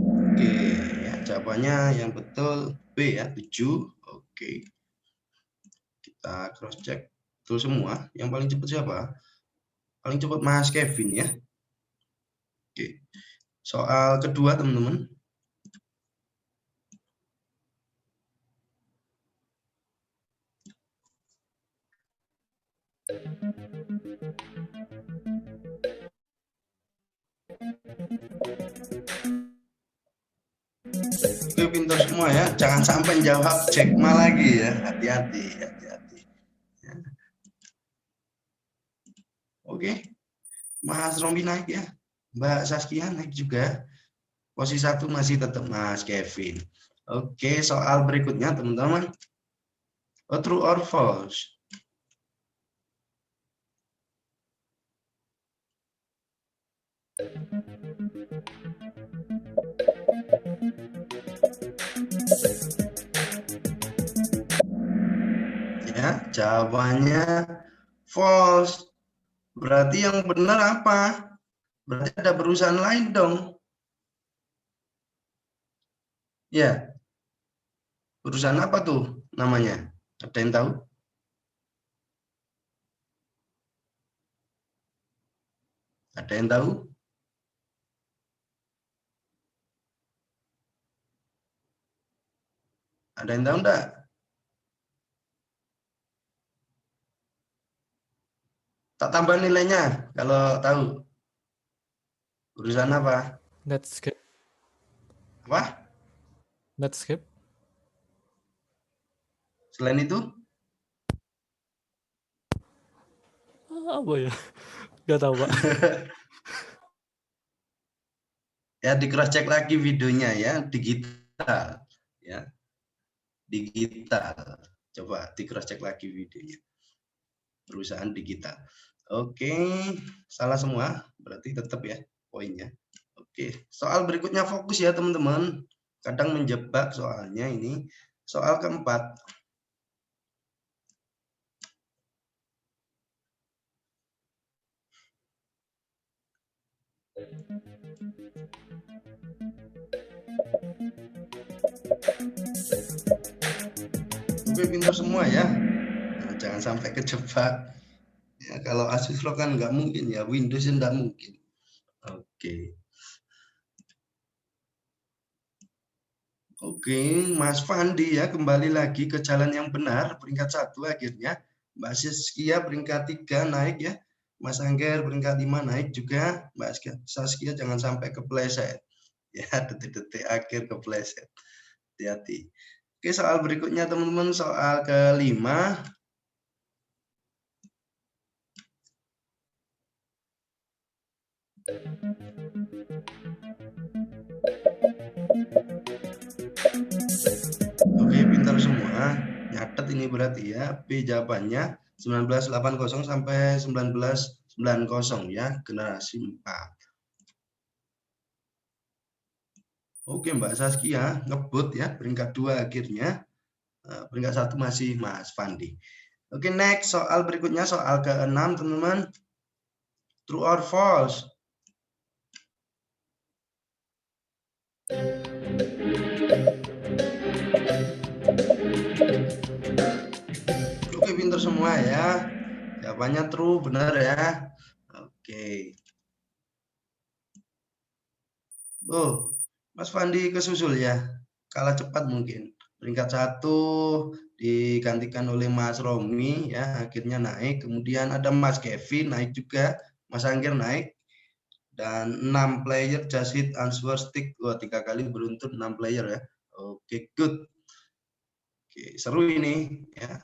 Oke, ya, jawabannya yang betul B ya, 7. Oke. Kita cross check. Betul semua. Yang paling cepat siapa? Paling cepat Mas Kevin ya. Oke. Soal kedua, teman-teman. Oke, pintar semua ya. Jangan sampai jawab Jackma lagi ya. Hati-hati, hati-hati. Ya. Oke. Mas Rombi naik ya. Mbak Saskia naik juga. Posisi 1 masih tetap Mas Kevin. Oke, soal berikutnya teman-teman. True or false? Ya, jawabannya false. Berarti yang benar apa? Berarti ada perusahaan lain dong. Ya. Perusahaan apa tuh namanya? Ada yang tahu? Ada yang tahu? Ada yang tahu enggak? Tak tambah nilainya kalau tahu. Perusahaan apa? Netscape. Apa? Netscape. Selain itu? Apa ya? Nggak tahu, Pak. Ya, di cross check lagi videonya ya, digital ya. Digital. Coba di cross check lagi videonya. Perusahaan digital. Oke, salah semua, berarti tetap ya poinnya. Oke, soal berikutnya fokus ya teman-teman. Kadang menjebak soalnya ini. Soal keempat. Oke, pintar semua ya. Nah, jangan sampai kejebak. Ya, kalau Asus ROG kan nggak mungkin ya, Windows nggak mungkin. Oke. Oke, Mas Fandi ya kembali lagi ke jalan yang benar, peringkat 1 akhirnya. Mbak Saskia peringkat 3 naik ya. Mas Angger peringkat 5 naik juga. Mbak Saskia jangan sampai kepleset. Ya, detik-detik akhir kepleset. Hati-hati. Oke, soal berikutnya teman-teman, soal kelima. Oke, pintar semua. Nyatet ini berarti ya. B jawabannya 1980 sampai 1990 ya, generasi 4. Oke, Mbak Saskia ngebut ya, peringkat 2 akhirnya. Peringkat 1 masih Mas Fandi. Oke, next soal berikutnya, soal ke-6 teman-teman. True or false? Oke, pintar semua ya. Jawabannya true, benar ya. Oke. Oh, Mas Fandi kesusul ya. Kalah cepat mungkin. Peringkat 1 digantikan oleh Mas Romi ya, akhirnya naik. Kemudian ada Mas Kevin naik juga, Mas Angger naik. Dan 6 player just hit answer stick. Wah, 3 kali beruntun 6 player ya. Oke, good. Oke, seru ini ya.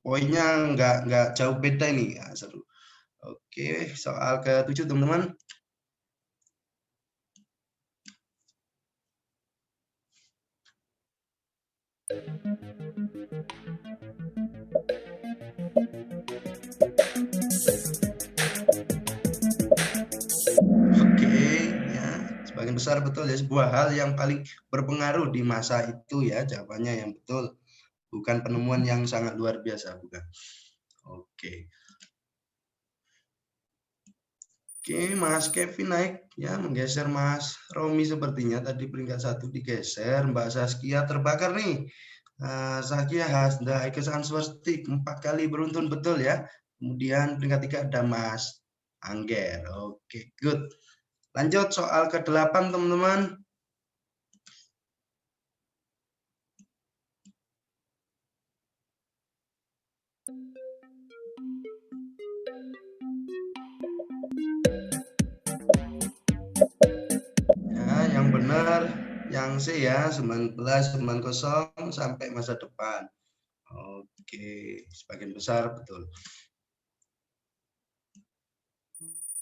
Poinnya nggak jauh beda ini ya, seru. Oke, soal ke-7 teman-teman. Oke, ya, sebagian besar betul ya, sebuah hal yang paling berpengaruh di masa itu ya, jawabannya yang betul. Bukan penemuan yang sangat luar biasa, bukan. Oke. Oke, Mas Kevin naik ya, menggeser Mas Romi sepertinya tadi peringkat 1 digeser. Mbak Saskia terbakar nih. Saskia has the highest answer stick 4 kali beruntun betul ya. Kemudian peringkat 3 ada Mas Angger. Oke, good. Lanjut soal ke-8 teman-teman. Ya, yang benar yang C ya, 1990 sampai masa depan. Oke, sebagian besar betul.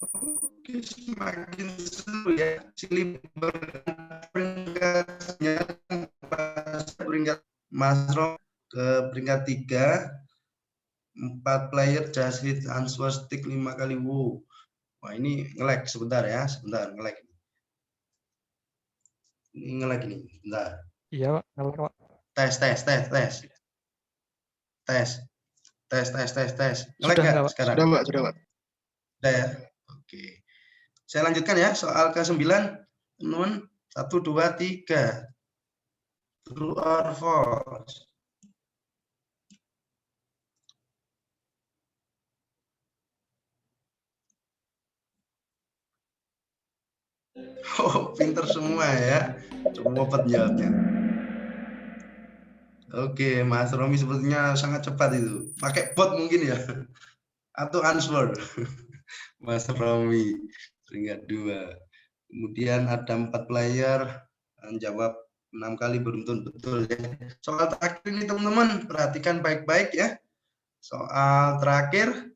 Oke, semakin seru ya. Silih peringkatnya peringkat Mas Rom ke peringkat 3. 4 player just hit answer stick 5 kali. Wow. Wah, ini nge-lag sebentar ya, sebentar nge-lag. Ini nge-lag ini, bentar. Iya, Pak. Nge-lag, Pak. Tes. Nge-lag Sudah nggak nggak, Pak? sekarang? Sudah, Pak. Sudah, Pak. Sudah ya? Oke. Saya lanjutkan ya, soal ke-9. Teman-teman, 1, 2, 3. True or false? Oh, pinter semua ya. Semua penjawabnya. Oke, Mas Romi sepertinya sangat cepat itu. Pakai bot mungkin ya. Atau answer. Mas Romi, peringkat 2. Kemudian ada 4 player yang jawab 6 kali beruntun betul ya. Soal terakhir ini teman-teman, perhatikan baik-baik ya. Soal terakhir.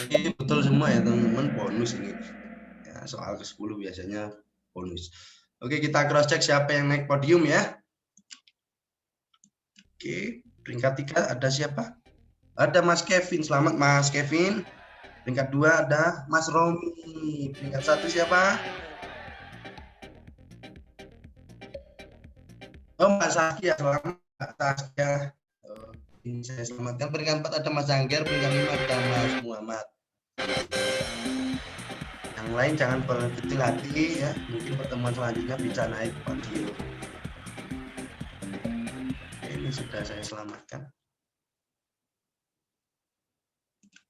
Ini betul semua ya teman-teman, bonus ini. Ya, soal ke-10 biasanya bonus. Oke, kita cross check siapa yang naik podium ya. Oke, peringkat 3 ada siapa? Ada Mas Kevin. Selamat Mas Kevin. Peringkat 2 ada Mas Romi. Peringkat 1 siapa? Oh, Mbak Saskia. Selamat Mbak Saskia. Ini saya selamatkan. Peringkat 4 ada Mas Angger. Peringkat 5 ada Mas Muhammad. Yang lain jangan berkecil hati ya. Mungkin pertemuan selanjutnya bisa naik podium. Ini sudah saya selamatkan.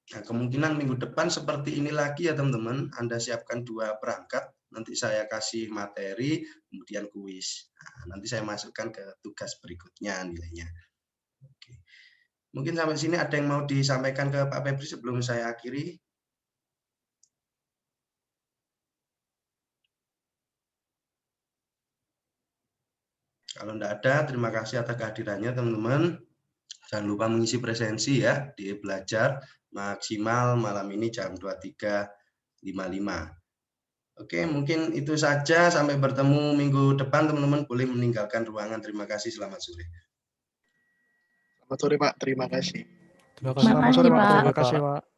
Nah, kemungkinan minggu depan seperti ini lagi ya teman-teman. Anda siapkan 2 perangkat. Nanti saya kasih materi, kemudian kuis. Nah, nanti saya masukkan ke tugas berikutnya nilainya. Oke. Mungkin sampai sini ada yang mau disampaikan ke Pak Febri sebelum saya akhiri. Kalau tidak ada, terima kasih atas kehadirannya teman-teman. Jangan lupa mengisi presensi ya di belajar maksimal malam ini jam 23.55. Oke, mungkin itu saja. Sampai bertemu minggu depan teman-teman. Boleh meninggalkan ruangan. Terima kasih. Selamat sore. Selamat sore, Pak. Terima kasih. Terima kasih, Terima kasih, Pak. Pak. Terima kasih, Pak.